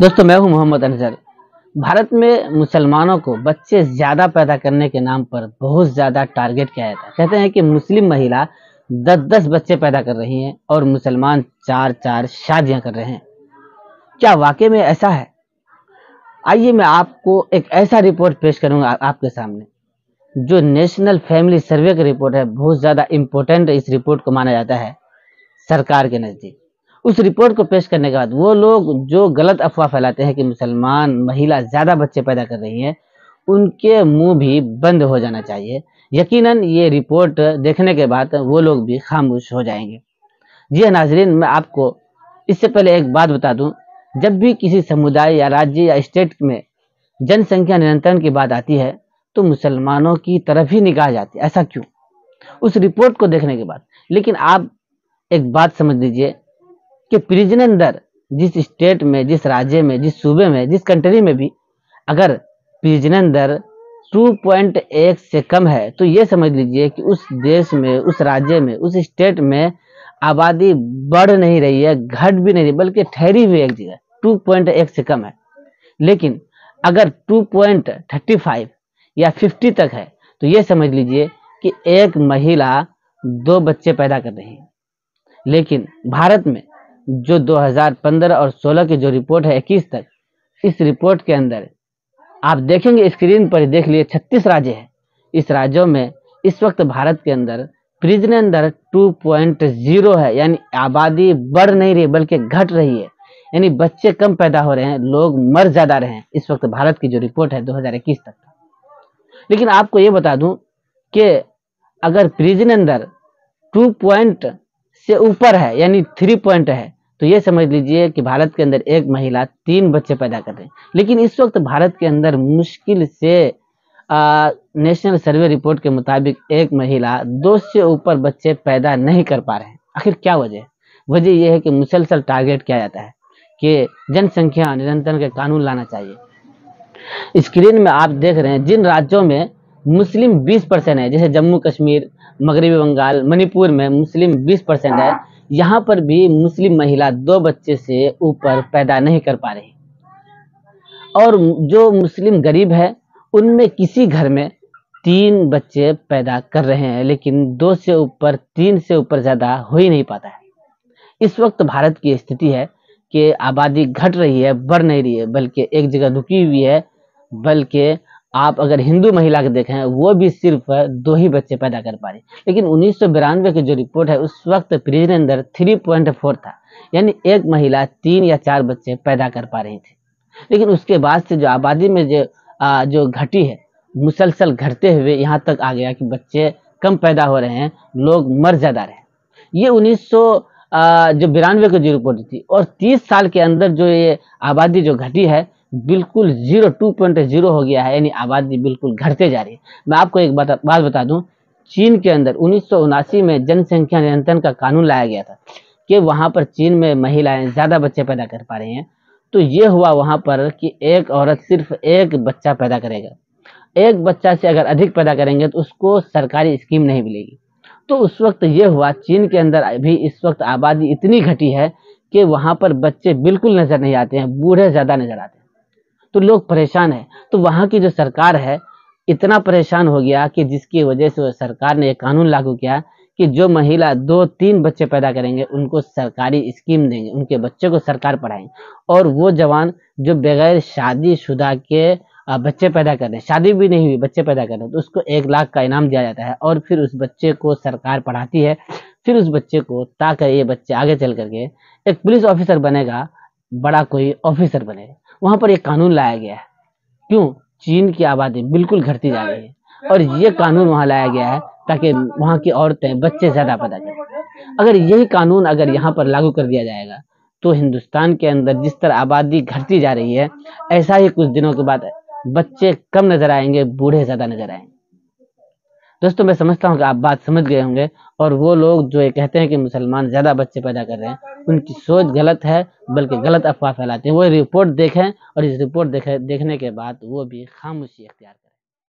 दोस्तों, मैं हूं मोहम्मद अनजर। भारत में मुसलमानों को बच्चे ज्यादा पैदा करने के नाम पर बहुत ज्यादा टारगेट किया जाता है। कहते हैं कि मुस्लिम महिला 10-10 बच्चे पैदा कर रही हैं और मुसलमान 4-4 शादियां कर रहे हैं। क्या वाकई में ऐसा है? आइए मैं आपको एक ऐसा रिपोर्ट पेश करूंगा आपके सामने, जो नेशनल फैमिली सर्वे की रिपोर्ट है। बहुत ज्यादा इंपॉर्टेंट इस रिपोर्ट को माना जाता है सरकार के नजदीक। उस रिपोर्ट को पेश करने के बाद वो लोग जो गलत अफवाह फैलाते हैं कि मुसलमान महिला ज्यादा बच्चे पैदा कर रही हैं, उनके मुंह भी बंद हो जाना चाहिए। यकीनन ये रिपोर्ट देखने के बाद वो लोग भी खामोश हो जाएंगे। जी हाँ नाजरीन, मैं आपको इससे पहले एक बात बता दूं, जब भी किसी समुदाय या राज्य या स्टेट में जनसंख्या नियंत्रण की बात आती है तो मुसलमानों की तरफ ही निगाह जाती है। ऐसा क्यों? उस रिपोर्ट को देखने के बाद। लेकिन आप एक बात समझ लीजिए कि प्रजनन दर जिस स्टेट में, जिस राज्य में, जिस सूबे में, जिस कंट्री में भी अगर प्रजनन दर 2.1 से कम है तो ये समझ लीजिए कि उस देश में, उस राज्य में, उस स्टेट में आबादी बढ़ नहीं रही है, घट भी नहीं रही, बल्कि ठहरी हुई एक जगह 2.1 से कम है। लेकिन अगर 2.35 या 50 तक है तो ये समझ लीजिए कि एक महिला 2 बच्चे पैदा कर रही है। लेकिन भारत में जो 2015 और 16 की जो रिपोर्ट है 21 तक, इस रिपोर्ट के अंदर आप देखेंगे, स्क्रीन पर देख लिए, 36 राज्य है। इस राज्यों में इस वक्त भारत के अंदर प्रजनन दर 2.0 है, यानी आबादी बढ़ नहीं रही बल्कि घट रही है, यानी बच्चे कम पैदा हो रहे हैं, लोग मर ज्यादा रहे हैं। इस वक्त भारत की जो रिपोर्ट है 2021 तक। लेकिन आपको ये बता दूं कि अगर प्रजनन दर 2 पॉइंट से ऊपर है, यानी 3 पॉइंट है, तो ये समझ लीजिए कि भारत के अंदर एक महिला 3 बच्चे पैदा कर रही है। लेकिन इस वक्त भारत के अंदर मुश्किल से नेशनल सर्वे रिपोर्ट के मुताबिक एक महिला 2 से ऊपर बच्चे पैदा नहीं कर पा रहे हैं। आखिर क्या वजह है? वजह यह है कि मुसलसल टारगेट किया जाता है कि जनसंख्या नियंत्रण के कानून लाना चाहिए। स्क्रीन में आप देख रहे हैं जिन राज्यों में मुस्लिम 20% है, जैसे जम्मू कश्मीर, मगरबी बंगाल, मणिपुर में मुस्लिम 20% है, यहाँ पर भी मुस्लिम महिला 2 बच्चे से ऊपर पैदा नहीं कर पा रही। और जो मुस्लिम गरीब है उनमें किसी घर में 3 बच्चे पैदा कर रहे हैं, लेकिन 2 से ऊपर, 3 से ऊपर ज्यादा हो ही नहीं पाता है। इस वक्त भारत की स्थिति है कि आबादी घट रही है, बढ़ नहीं रही है, बल्कि एक जगह रुकी हुई है। बल्कि आप अगर हिंदू महिला को देखें, वो भी सिर्फ 2 ही बच्चे पैदा कर पा रही। लेकिन 1992 की जो रिपोर्ट है उस वक्त प्रजनन दर 3.4 था, यानी एक महिला 3 या 4 बच्चे पैदा कर पा रही थी। लेकिन उसके बाद से जो आबादी में जो घटी है, मुसलसल घटते हुए यहाँ तक आ गया कि बच्चे कम पैदा हो रहे हैं, लोग मर ज्यादा रहे। ये 1992 की जो रिपोर्ट थी, और 30 साल के अंदर जो ये आबादी जो घटी है बिल्कुल 2.0 हो गया है, यानी आबादी बिल्कुल घटते जा रही है। मैं आपको एक बात बता दूं, चीन के अंदर 1979 में जनसंख्या नियंत्रण का कानून लाया गया था कि वहां पर चीन में महिलाएं ज्यादा बच्चे पैदा कर पा रही हैं। तो ये हुआ वहां पर कि एक औरत सिर्फ एक बच्चा पैदा करेगा, एक बच्चा से अगर अधिक पैदा करेंगे तो उसको सरकारी स्कीम नहीं मिलेगी। तो उस वक्त ये हुआ, चीन के अंदर अभी इस वक्त आबादी इतनी घटी है कि वहां पर बच्चे बिल्कुल नजर नहीं आते हैं, बूढ़े ज्यादा नजर आते हैं। तो लोग परेशान है। तो वहां की जो सरकार है इतना परेशान हो गया कि जिसकी वजह से सरकार ने एक कानून लागू किया कि जो महिला 2-3 बच्चे पैदा करेंगे उनको सरकारी स्कीम देंगे, उनके बच्चे को सरकार पढ़ाएंगे। और वो जवान जो बगैर शादीशुदा के बच्चे पैदा कर रहे हैं, शादी भी नहीं हुई, बच्चे पैदा कर रहे हैं, तो उसको 1 लाख का इनाम दिया जाता है। और फिर उस बच्चे को सरकार पढ़ाती है। फिर उस बच्चे को, ताकि ये बच्चे आगे चल करके एक पुलिस ऑफिसर बनेगा, बड़ा कोई ऑफिसर बनेगा। वहां पर एक कानून लाया गया है। क्यों? चीन की आबादी बिल्कुल घटती जा रही है और ये कानून वहां लाया गया है ताकि वहां की औरतें बच्चे ज्यादा पैदा करें। अगर यही कानून अगर यहाँ पर लागू कर दिया जाएगा तो हिंदुस्तान के अंदर जिस तरह आबादी घटती जा रही है, ऐसा ही कुछ दिनों के बाद बच्चे कम नजर आएंगे, बूढ़े ज्यादा नजर आएंगे। दोस्तों, मैं समझता हूँ कि आप बात समझ गए होंगे। और वो लोग जो ये कहते हैं कि मुसलमान ज्यादा बच्चे पैदा कर रहे हैं, उनकी सोच गलत है, बल्कि गलत अफवाह फैलाते हैं। वो रिपोर्ट देखें और इस रिपोर्ट देखने के बाद वो भी खामोशी इख्तियार करें।